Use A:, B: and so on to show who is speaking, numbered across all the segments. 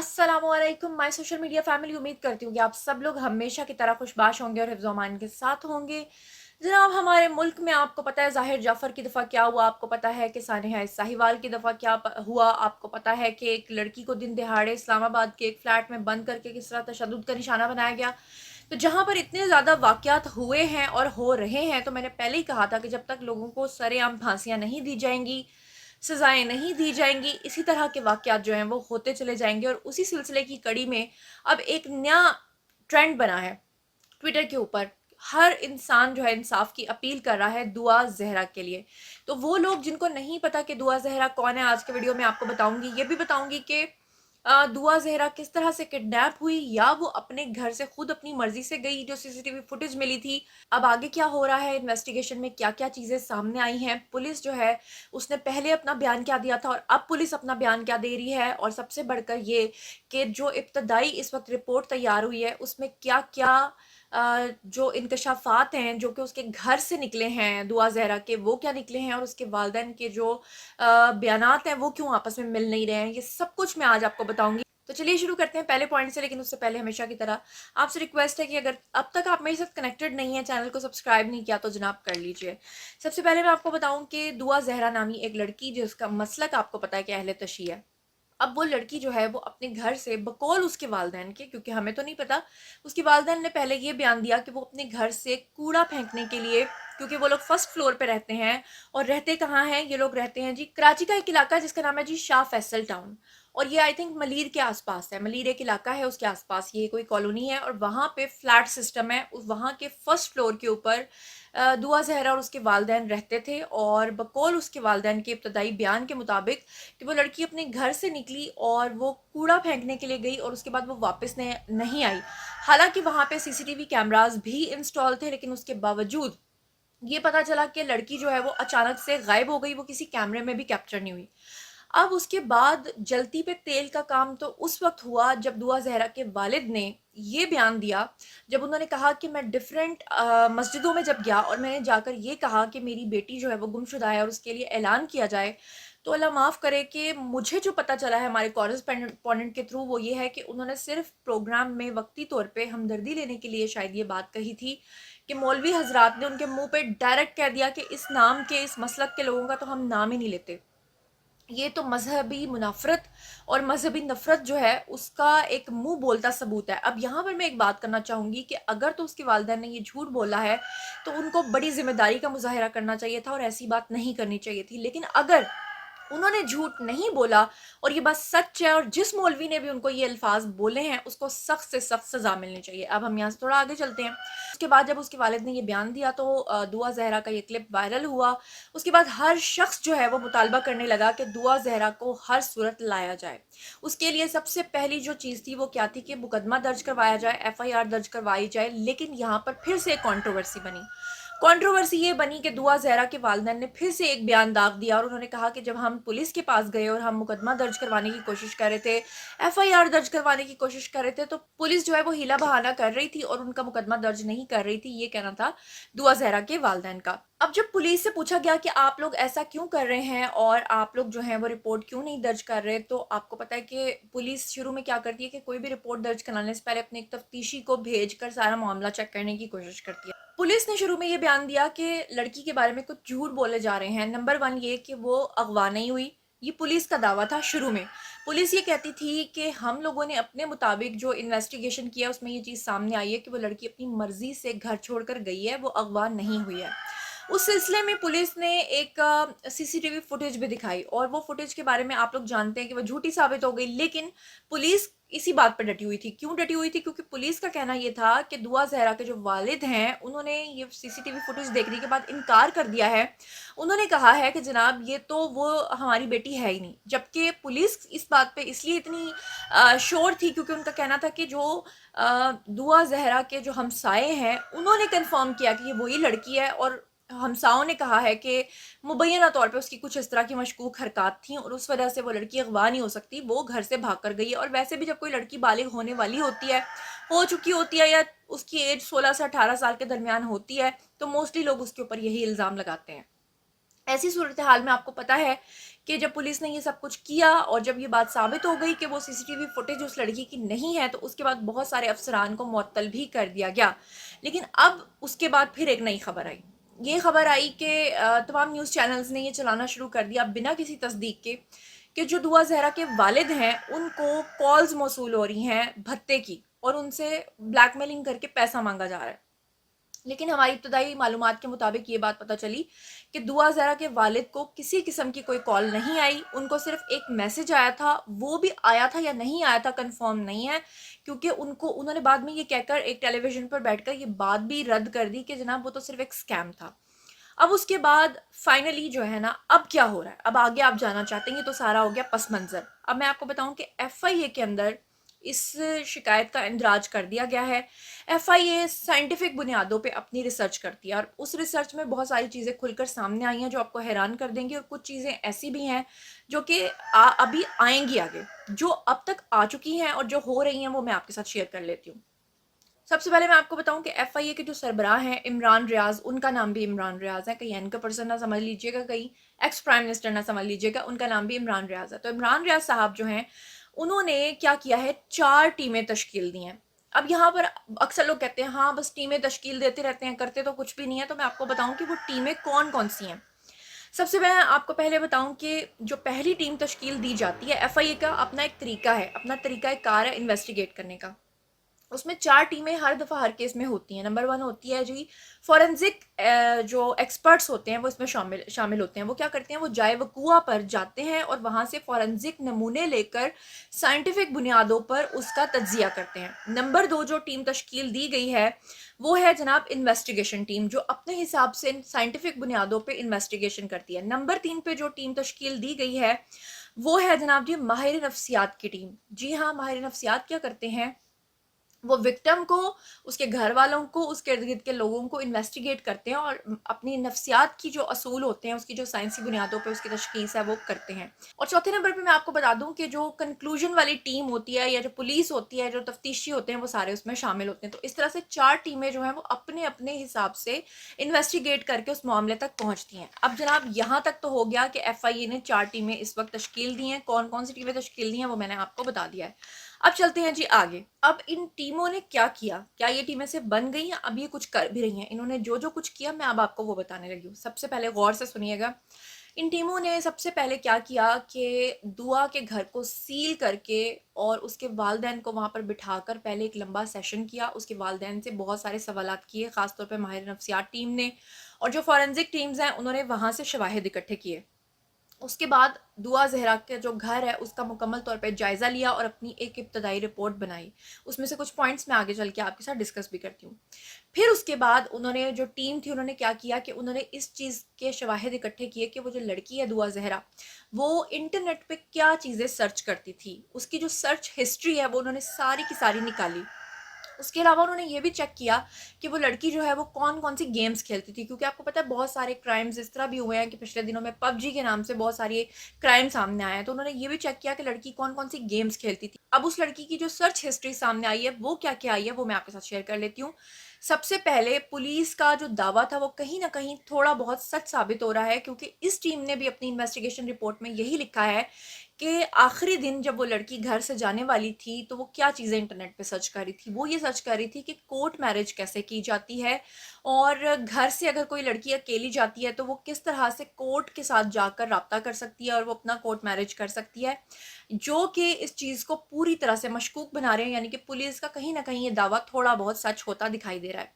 A: अस्सलामुअलैकुम my social media family. उम्मीद करती हूँ कि आप सब लोग हमेशा की तरह खुशबाश होंगे और हिफ्ज़ अमान के साथ होंगे। जनाब, हमारे मुल्क में आपको पता है ज़ाहिर जाफ़र की दफ़ा क्या हुआ, आपको पता है कि सानिया साहिवाल की दफ़ा क्या हुआ, आपको पता है कि एक लड़की को दिन दहाड़े इस्लामाबाद के एक फ्लैट में बंद करके किस तरह तशद्दुद का निशाना बनाया गया। तो जहाँ पर इतने ज़्यादा वाक़यात हुए हैं और हो रहे हैं, तो मैंने पहले ही कहा था कि जब तक लोगों को सरेआम फांसियाँ नहीं दी जाएंगी, सज़ाएँ नहीं दी जाएँगी, इसी तरह के वाक़यात जो हैं वो होते चले जाएँगे। और उसी सिलसिले की कड़ी में अब एक नया ट्रेंड बना है ट्विटर के ऊपर। हर इंसान जो है इंसाफ की अपील कर रहा है दुआ ज़हरा के लिए। तो वो लोग जिनको नहीं पता कि दुआ ज़हरा कौन है, आज के वीडियो में आपको बताऊंगी। ये भी बताऊंगी कि दुआ ज़हरा किस तरह से किडनैप हुई, या वो अपने घर से खुद अपनी मर्जी से गई, जो सीसीटीवी फुटेज मिली थी। अब आगे क्या हो रहा है, इन्वेस्टिगेशन में क्या क्या चीज़ें सामने आई हैं, पुलिस जो है उसने पहले अपना बयान क्या दिया था और अब पुलिस अपना बयान क्या दे रही है, और सबसे बढ़कर ये कि जो इब्तदाई इस वक्त रिपोर्ट तैयार हुई है उसमें क्या क्या जो इंकशाफात हैं जो कि उसके घर से निकले हैं दुआ ज़हरा के, वो क्या निकले हैं, और उसके वालिदैन के जो बयानात हैं वो क्यों आपस में मिल नहीं रहे हैं, ये सब कुछ मैं आज आपको बताऊंगी। तो चलिए शुरू करते हैं पहले पॉइंट से। लेकिन उससे पहले हमेशा की तरह आपसे रिक्वेस्ट है कि अगर अब तक आप मेरे साथ कनेक्टेड नहीं है, चैनल को सब्सक्राइब नहीं किया, तो जनाब कर लीजिए। सबसे पहले मैं आपको बताऊं कि दुआ ज़हरा नामी एक लड़की, जिसका मसलक आपको पता है कि अहले तशी है। अब वो लड़की जो है वो अपने घर से बकौल उसके वालिदैन के, क्योंकि हमें तो नहीं पता, उसके वालिदैन ने पहले ये बयान दिया कि वो अपने घर से कूड़ा फेंकने के लिए, क्योंकि वो लोग फर्स्ट फ्लोर पे रहते हैं। और रहते कहाँ हैं ये लोग? रहते हैं जी कराची का एक इलाका है जिसका नाम है जी शाह फैसल टाउन। और ये आई थिंक मलीर के आसपास है, मलीर एक इलाका है उसके आसपास ये कोई कॉलोनी है, और वहाँ पे फ्लैट सिस्टम है। उस वहाँ के फर्स्ट फ्लोर के ऊपर दुआ ज़हरा और उसके वालिदैन रहते थे। और बकौल उसके वालिदैन के इब्तदाई बयान के मुताबिक कि वो लड़की अपने घर से निकली और वो कूड़ा फेंकने के लिए गई और उसके बाद वो वापस नहीं आई। हालांकि वहाँ पे सीसीटीवी कैमरास भी इंस्टॉल थे, लेकिन उसके बावजूद ये पता चला कि लड़की जो है वो अचानक से गायब हो गई, वो किसी कैमरे में भी कैप्चर नहीं हुई। अब उसके बाद जलती पे तेल का काम तो उस वक्त हुआ जब दुआ ज़हरा के वालिद ने ये बयान दिया, जब उन्होंने कहा कि मैं डिफरेंट मस्जिदों में जब गया और मैंने जाकर ये कहा कि मेरी बेटी जो है वो गुमशुदा है और उसके लिए ऐलान किया जाए। तो अल्लाह माफ़ करे कि मुझे जो पता चला है हमारे कॉरेस्पॉन्डेंट के थ्रू, वो ये है कि उन्होंने सिर्फ प्रोग्राम में वक्ती तौर पे हमदर्दी लेने के लिए शायद ये बात कही थी कि मौलवी हजरात ने उनके मुंह पे डायरेक्ट कह दिया कि इस नाम के, इस मसलक के लोगों का तो हम नाम ही नहीं लेते। ये तो मजहबी मुनाफरत और मजहबी नफरत जो है उसका एक मुंह बोलता सबूत है। अब यहाँ पर मैं एक बात करना चाहूँगी कि अगर तो उसके वालिदैन ने ये झूठ बोला है तो उनको बड़ी जिम्मेदारी का मुजाहरा करना चाहिए था और ऐसी बात नहीं करनी चाहिए थी। लेकिन अगर उन्होंने झूठ नहीं बोला और ये बात सच है, और जिस मौलवी ने भी उनको ये अल्फाज बोले हैं उसको सख्त से सख्त सजा मिलनी चाहिए। अब हम यहाँ से थोड़ा आगे चलते हैं। उसके बाद जब उसके वालिद ने ये बयान दिया तो दुआ ज़हरा का ये क्लिप वायरल हुआ। उसके बाद हर शख्स जो है वो मुतालबा करने लगा कि दुआ ज़हरा को हर सूरत लाया जाए। उसके लिए सबसे पहली जो चीज़ थी वो क्या थी कि मुकदमा दर्ज करवाया जाए, एफआईआर दर्ज करवाई जाए। लेकिन यहाँ पर फिर से एक कंट्रोवर्सी बनी। कंट्रोवर्सी ये बनी कि दुआ ज़हरा के वालिदैन ने फिर से एक बयान दाग दिया और उन्होंने कहा कि जब हम पुलिस के पास गए और हम मुकदमा दर्ज करवाने की कोशिश कर रहे थे, एफआईआर दर्ज करवाने की कोशिश कर रहे थे, तो पुलिस जो है वो हीला बहाना कर रही थी और उनका मुकदमा दर्ज नहीं कर रही थी। ये कहना था दुआ ज़हरा के वालिदैन का। अब जब पुलिस से पूछा गया कि आप लोग ऐसा क्यों कर रहे हैं और आप लोग जो है वो रिपोर्ट क्यों नहीं दर्ज कर रहे, तो आपको पता है कि पुलिस शुरू में क्या करती है कि कोई भी रिपोर्ट दर्ज कराने से पहले अपने एक तफ्तीशी को भेज कर सारा मामला चेक करने की कोशिश करती है। पुलिस ने शुरू में ये बयान दिया कि लड़की के बारे में कुछ झूठ बोले जा रहे हैं। नंबर वन ये कि वो अगवा नहीं हुई, ये पुलिस का दावा था। शुरू में पुलिस ये कहती थी कि हम लोगों ने अपने मुताबिक जो इन्वेस्टिगेशन किया उसमें ये चीज़ सामने आई है कि वो लड़की अपनी मर्जी से घर छोड़कर गई है, वो अगवा नहीं हुई है। उस सिलसिले में पुलिस ने एक सीसीटीवी फुटेज भी दिखाई और वो फुटेज के बारे में आप लोग जानते हैं कि वो झूठी साबित हो गई। लेकिन पुलिस इसी बात पर डटी हुई थी। क्यों डटी हुई थी? क्योंकि पुलिस का कहना ये था कि दुआ ज़हरा के जो वालिद हैं उन्होंने ये सीसीटीवी फुटेज देखने के बाद इनकार कर दिया है। उन्होंने कहा है कि जनाब ये तो वो हमारी बेटी है ही नहीं। जबकि पुलिस इस बात पे इसलिए इतनी श्योर थी क्योंकि उनका कहना था कि जो दुआ ज़हरा के जो हमसाए हैं उन्होंने कंफर्म किया कि ये वही लड़की है, और हमसाओं ने कहा है कि मुबैना तौर पे उसकी कुछ इस तरह की मशकूक हरकत थी और उस वजह से वो लड़की अगवा नहीं हो सकती, वो घर से भाग कर गई है। और वैसे भी जब कोई लड़की बालिग होने वाली होती है, हो चुकी होती है, या उसकी एज 16 से 18 साल के दरमियान होती है, तो मोस्टली लोग उसके ऊपर यही इल्ज़ाम लगाते हैं। ऐसी सूरत हाल में आपको पता है کہ جب پولیس نے یہ سب کچھ کیا اور جب یہ بات ثابت ہو گئی کہ وہ CCTV فوٹیج اس لڑکی کی نہیں ہے، تو اس کے بعد بہت سارے افسران کو معطل بھی کر دیا گیا. لیکن اب اس کے بعد پھر ایک نئی خبر آئی. یہ خبر آئی کہ تمام نیوز چینلز نے یہ چلانا شروع کر دیا بنا کسی تصدیق کے کہ جو دعا زہرا کے والد ہیں ان کو کالز موصول ہو رہی ہیں بھتے کی، اور ان سے بلیک میلنگ کر کے پیسہ مانگا جا رہا ہے. لیکن ہماری ابتدائی معلومات کے مطابق یہ بات پتہ چلی کہ دعا زہرا کے والد کو کسی قسم کی کوئی کال نہیں آئی. ان کو صرف ایک میسج آیا تھا، وہ بھی آیا تھا یا نہیں آیا تھا کنفرم نہیں ہے، کیونکہ انہوں نے بعد میں یہ کہہ کر ایک ٹیلی ویژن پر بیٹھ کر یہ بات بھی رد کر دی کہ جناب وہ تو صرف ایک سکیم تھا. اب اس کے بعد فائنلی جو ہے نا، اب کیا ہو رہا ہے، اب آگے آپ جانا چاہتے ہیں. یہ تو سارا ہو گیا پس منظر. اب میں آپ کو بتاؤں کہ FIA کے اندر اس شکایت کا اندراج کر دیا گیا ہے. FIA سائنٹیفک بنیادوں پہ اپنی ریسرچ کرتی ہے، اور اس ریسرچ میں بہت ساری چیزیں کھل کر سامنے آئی ہیں جو آپ کو حیران کر دیں گی، اور کچھ چیزیں ایسی بھی ہیں جو کہ ابھی آئیں گی آگے، جو اب تک آ چکی ہیں اور جو ہو رہی ہیں وہ میں آپ کے ساتھ شیئر کر لیتی ہوں. سب سے پہلے میں آپ کو بتاؤں کہ FIA کے جو سربراہ ہیں عمران ریاض، ان کا نام بھی عمران ریاض ہے، کہیں اینکر پرسن نہ سمجھ لیجئے گا، کہیں ایکس پرائم منسٹر نہ سمجھ لیجئے گا، ان کا نام بھی عمران ریاض ہے. تو عمران ریاض صاحب جو ہیں انہوں نے کیا کیا ہے، 4 ٹیمیں تشکیل دی ہیں. اب یہاں پر اکثر لوگ کہتے ہیں ہاں بس ٹیمیں تشکیل دیتے رہتے ہیں، کرتے تو کچھ بھی نہیں ہے. تو میں آپ کو بتاؤں کہ وہ ٹیمیں کون کون سی ہیں. سب سے پہلے آپ کو پہلے بتاؤں کہ جو پہلی ٹیم تشکیل دی جاتی ہے، FIA کا اپنا ایک طریقہ ہے، اپنا طریقہ کار ہے انویسٹیگیٹ کرنے کا. اس میں 4 ٹیمیں ہر دفعہ ہر کیس میں ہوتی ہیں. نمبر 1 ہوتی ہے جی فورنزک، جو ایکسپرٹس ہوتے ہیں وہ اس میں شامل ہوتے ہیں. وہ کیا کرتے ہیں، وہ جائے وقوع پر جاتے ہیں اور وہاں سے فورنزک نمونے لے کر سائنٹیفک بنیادوں پر اس کا تجزیہ کرتے ہیں. نمبر 2 جو ٹیم تشکیل دی گئی ہے وہ ہے جناب انویسٹیگیشن ٹیم، جو اپنے حساب سے سائنٹیفک بنیادوں پہ انویسٹیگیشن کرتی ہے. نمبر 3 پہ جو ٹیم تشکیل دی گئی ہے وہ ہے جناب جی ماہر نفسیات کی ٹیم. جی ہاں، ماہر نفسیات کیا کرتے ہیں، وہ وکٹم کو، اس کے گھر والوں کو، اس کے ارد گرد کے لوگوں کو انویسٹیگیٹ کرتے ہیں اور اپنی نفسیات کی جو اصول ہوتے ہیں، اس کی جو سائنسی بنیادوں پہ اس کی تشخیص ہے وہ کرتے ہیں. اور چوتھے نمبر پہ میں آپ کو بتا دوں کہ جو کنکلوژن والی ٹیم ہوتی ہے یا جو پولیس ہوتی ہے، جو تفتیشی ہوتے ہیں، وہ سارے اس میں شامل ہوتے ہیں. تو اس طرح سے 4 ٹیمیں جو ہیں وہ اپنے اپنے حساب سے انویسٹیگیٹ کر کے اس معاملے تک پہنچتی ہیں. اب جناب یہاں تک تو ہو گیا کہ FIA نے 4 ٹیمیں اس وقت تشکیل دی ہیں. کون کون سی ٹیمیں تشکیل دی ہیں وہ میں نے آپ کو بتا دیا ہے. اب چلتے ہیں جی آگے. اب ان ٹیموں نے کیا کیا یہ ٹیمیں سے بن گئی ہیں، اب یہ کچھ کر بھی رہی ہیں. انہوں نے جو کچھ کیا میں اب آپ کو وہ بتانے لگی ہوں. سب سے پہلے غور سے سنیے گا. ان ٹیموں نے سب سے پہلے کیا کیا کہ دعا کے گھر کو سیل کر کے اور اس کے والدین کو وہاں پر بٹھا کر پہلے ایک لمبا سیشن کیا. اس کے والدین سے بہت سارے سوالات کیے، خاص طور پہ ماہر نفسیات ٹیم نے، اور جو فورنزک ٹیمز ہیں انہوں نے وہاں سے شواہد اکٹھے کیے. اس کے بعد دعا زہرا کے جو گھر ہے اس کا مکمل طور پہ جائزہ لیا اور اپنی ایک ابتدائی رپورٹ بنائی. اس میں سے کچھ پوائنٹس میں آگے چل کے آپ کے ساتھ ڈسکس بھی کرتی ہوں. پھر اس کے بعد انہوں نے جو ٹیم تھی انہوں نے کیا کیا کہ انہوں نے اس چیز کے شواہد اکٹھے کیے کہ وہ جو لڑکی ہے دعا زہرا، وہ انٹرنیٹ پہ کیا چیزیں سرچ کرتی تھی. اس کی جو سرچ ہسٹری ہے وہ انہوں نے ساری کی ساری نکالی. اس کے علاوہ انہوں نے یہ بھی چیک کیا کہ وہ لڑکی جو ہے وہ کون کون سی گیمز کھیلتی تھی، کیونکہ آپ کو پتہ ہے بہت سارے کرائمز اس طرح بھی ہوئے ہیں کہ پچھلے دنوں میں PUBG کے نام سے بہت ساری کرائم سامنے آئے ہیں. تو انہوں نے یہ بھی چیک کیا کہ لڑکی کون کون سی گیمز کھیلتی تھی. اب اس لڑکی کی جو سرچ ہسٹری سامنے آئی ہے وہ کیا کیا آئی ہے وہ میں آپ کے ساتھ شیئر کر لیتی ہوں. سب سے پہلے پولیس کا جو دعویٰ تھا وہ کہیں نہ کہیں تھوڑا بہت سچ ثابت ہو رہا ہے، کیونکہ اس ٹیم نے بھی اپنی انویسٹیگیشن رپورٹ میں یہی لکھا ہے کہ آخری دن جب وہ لڑکی گھر سے جانے والی تھی تو وہ کیا چیزیں انٹرنیٹ پہ سرچ کر رہی تھی. وہ یہ سرچ کر رہی تھی کہ کورٹ میرج کیسے کی جاتی ہے، اور گھر سے اگر کوئی لڑکی اکیلی جاتی ہے تو وہ کس طرح سے کورٹ کے ساتھ جا کر رابطہ کر سکتی ہے اور وہ اپنا کورٹ میرج کر سکتی ہے، جو کہ اس چیز کو پوری طرح سے مشکوک بنا رہے ہیں. یعنی کہ پولیس کا کہیں نہ کہیں یہ دعویٰ تھوڑا بہت سچ ہوتا دکھائی دے رہا ہے.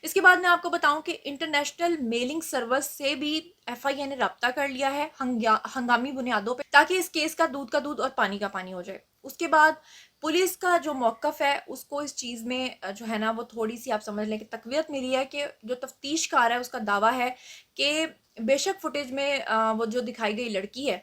A: اس کے بعد میں آپ کو بتاؤں کہ انٹرنیشنل میلنگ سرور سے بھی FIA نے رابطہ کر لیا ہے ہنگامی بنیادوں پہ، تاکہ اس کیس کا دودھ اور پانی کا پانی ہو جائے. اس کے بعد پولیس کا جو موقف ہے اس کو اس چیز میں جو ہے نا وہ تھوڑی سی آپ سمجھ لیں کہ تقویت ملی ہے، کہ جو تفتیش کار ہے اس کا دعویٰ ہے کہ بے شک فوٹیج میں وہ جو دکھائی گئی لڑکی ہے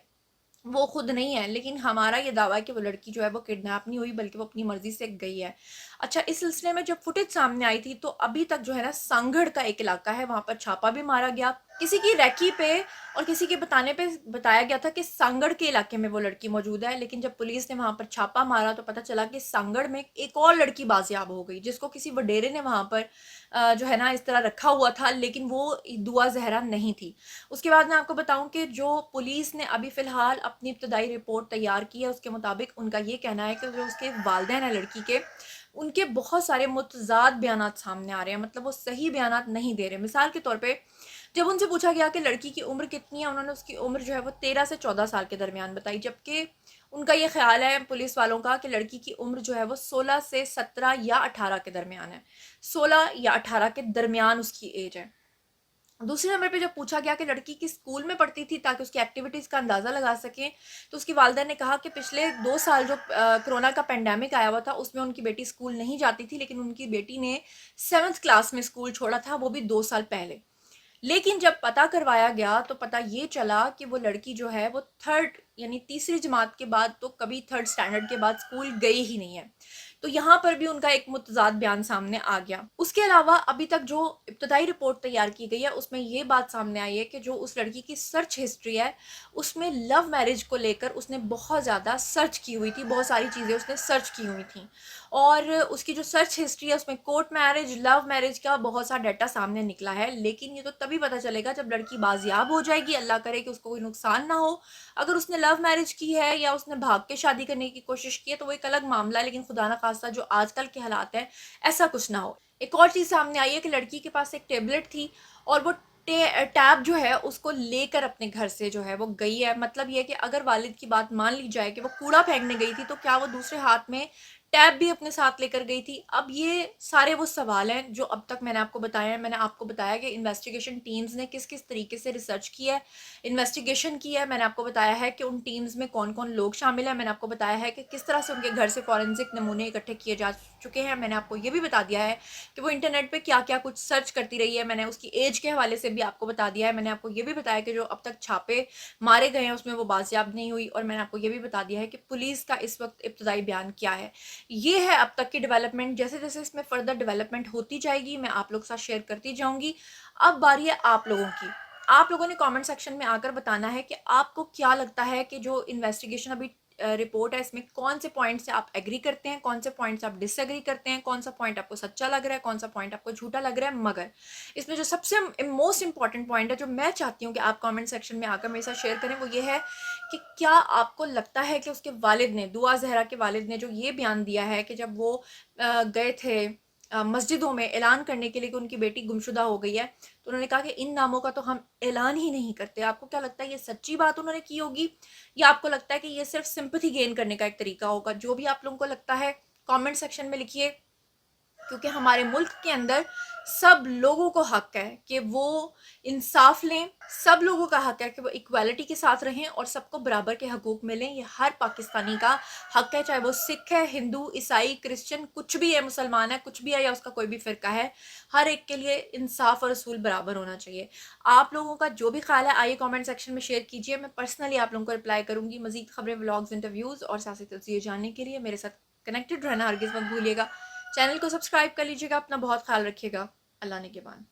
A: وہ خود نہیں ہے، لیکن ہمارا یہ دعویٰ ہے کہ وہ لڑکی جو ہے وہ کڈنیپ نہیں ہوئی بلکہ وہ اپنی مرضی سے گئی ہے. اچھا، اس سلسلے میں جب فوٹیج سامنے آئی تھی تو ابھی تک جو ہے نا سانگھڑ کا ایک علاقہ ہے وہاں پر چھاپا بھی مارا گیا. किसी की रेकी पे और किसी के बताने पे बताया गया था कि सांगड़ के इलाके में वो लड़की मौजूद है, लेकिन जब पुलिस ने वहाँ पर छापा मारा तो पता चला कि सांगड़ में एक और लड़की बाजियाब हो गई, जिसको किसी वडेरे ने वहाँ पर जो है ना इस तरह रखा हुआ था, लेकिन वो दुआ जहरा नहीं थी। उसके बाद मैं आपको बताऊं कि जो पुलिस ने अभी फ़िलहाल अपनी इब्तदाई रिपोर्ट तैयार की है, उसके मुताबिक उनका ये कहना है कि जो उसके वालिदैन हैं लड़की के, उनके बहुत सारे मुतज़ाद बयानात सामने आ रहे हैं, मतलब वो सही बयानात नहीं दे रहे। मिसाल के तौर पे जब उनसे पूछा गया कि लड़की की उम्र कितनी है, उन्होंने उसकी उम्र जो है वो 13 से 14 साल के दरमियान बताई, जबकि उनका ये ख्याल है पुलिस वालों का कि लड़की की उम्र जो है वो 16 से 17 या 18 के दरमियान है। 16 या 18 के दरमियान उसकी एज है। दूसरे नंबर पे जब पूछा गया कि लड़की किस स्कूल में पढ़ती थी ताकि उसकी एक्टिविटीज़ का अंदाज़ा लगा सकें, तो उसकी वालिदा ने कहा कि पिछले 2 साल जो कोरोना का पेंडेमिक आया हुआ था, उसमें उनकी बेटी स्कूल नहीं जाती थी, लेकिन उनकी बेटी ने 7th क्लास में स्कूल छोड़ा था, वो भी 2 साल पहले। लेकिन जब पता करवाया गया तो पता ये चला कि वो लड़की जो है वो 3rd यानी तीसरी जमात के बाद तो कभी 3rd स्टैंडर्ड के बाद स्कूल गई ही नहीं है। तो यहाँ पर भी उनका एक मुतज़ाद बयान सामने आ गया। उसके अलावा अभी तक जो इब्तदाई रिपोर्ट तैयार की गई है, उसमें ये बात सामने आई है कि जो उस लड़की की सर्च हिस्ट्री है, उसमें लव मैरिज को लेकर उसने बहुत ज़्यादा सर्च की हुई थी, बहुत सारी चीज़ें उसने सर्च की हुई थी। और उसकी जो सर्च हिस्ट्री है उसमें कोर्ट मैरिज, लव मैरिज का बहुत सा डाटा सामने निकला है, लेकिन ये तो तभी पता चलेगा जब लड़की बाजियाब हो जाएगी, अल्लाह करे कि उसको कोई नुकसान ना हो। अगर उसने लव मैरिज की है या उसने भाग के शादी करने की कोशिश की है तो वो एक अलग मामला है, लेकिन खुदा ना खास्ता जो आजकल के हालात हैं, ऐसा कुछ ना हो। एक और चीज़ सामने आई है कि लड़की के पास एक टेबलेट थी और वो टैब जो है उसको लेकर अपने घर से जो है वो गई है। मतलब ये है कि अगर वालिद की बात मान ली जाए कि वो कूड़ा फेंकने गई थी, तो क्या वो दूसरे हाथ में टैब भी अपने साथ लेकर गई थी? अब ये सारे वो सवाल हैं जो अब तक मैंने आपको बताए हैं। मैंने आपको बताया कि इन्वेस्टिगेशन टीम्स ने किस किस तरीके से रिसर्च की है, इन्वेस्टिगेशन की है। मैंने आपको बताया है कि उन टीम्स में कौन कौन लोग शामिल हैं। मैंने आपको बताया है कि किस तरह से उनके घर से फॉरेंसिक नमूने इकट्ठे किए जा चुके हैं। मैंने आपको ये भी बता दिया है कि वो इंटरनेट पे क्या क्या कुछ सर्च करती रही है। मैंने उसकी एज के हवाले से भी आपको बता दिया है। मैंने आपको ये भी बताया कि जो अब तक छापे मारे गए हैं उसमें वो बाजियाब नहीं हुई, और मैंने आपको ये भी बता दिया है कि पुलिस का इस वक्त इब्तदाई बयान क्या है। ये है अब तक की डेवलपमेंट। जैसे जैसे इसमें फर्दर डेवलपमेंट होती जाएगी मैं आप लोग के साथ शेयर करती जाऊंगी। अब बारी है आप लोगों की। आप लोगों ने कमेंट सेक्शन में आकर बताना है कि आपको क्या लगता है कि जो इन्वेस्टिगेशन अभी रिपोर्ट है इसमें कौन से पॉइंट से आप एग्री करते हैं, कौन से पॉइंट से आप डिसएग्री करते हैं, कौन सा पॉइंट आपको सच्चा लग रहा है, कौन सा पॉइंट आपको झूठा लग रहा है। मगर इसमें जो सबसे मोस्ट इंपॉर्टेंट पॉइंट है जो मैं चाहती हूँ कि आप कमेंट सेक्शन में आकर मेरे साथ शेयर करें, वो ये है कि क्या आपको लगता है कि उसके वालिद ने, दुआ जहरा के वालिद ने जो ये बयान दिया है कि जब वो गए थे मस्जिदों में ऐलान करने के लिए कि उनकी बेटी गुमशुदा हो गई है, तो उन्होंने कहा कि इन नामों का तो हम ऐलान ही नहीं करते। आपको क्या लगता है ये सच्ची बात उन्होंने की होगी, या आपको लगता है कि ये सिर्फ सिंपैथी गेन करने का एक तरीका होगा? जो भी आप लोगों को लगता है कमेंट सेक्शन में लिखिए, क्योंकि हमारे मुल्क के अंदर सब लोगों को हक है कि वो इंसाफ लें, सब लोगों का हक है कि वो इक्वालिटी के साथ रहें और सबको बराबर के हकूक मिलें। ये हर पाकिस्तानी का हक है, चाहे वो सिख है, हिंदू, ईसाई, क्रिश्चियन, कुछ भी है, मुसलमान है, कुछ भी है, या उसका कोई भी फ़िरका है। हर एक के लिए इंसाफ और असूल बराबर होना चाहिए। आप लोगों का जो भी ख्याल है आइए कमेंट सेक्शन में शेयर कीजिए। मैं पर्सनली आप लोगों को रिप्लाई करूँगी। मज़ीद खबरें, व्लॉग्स, इंटरव्यूज़ और सियासी तज्ज़िये जानने के लिए मेरे साथ कनेक्टेड रहना हरगिज़ मत भूलिएगा। चैनल को सब्सक्राइब कर लीजिएगा। अपना बहुत ख्याल रखिएगा। अल्लाह ने के बाद।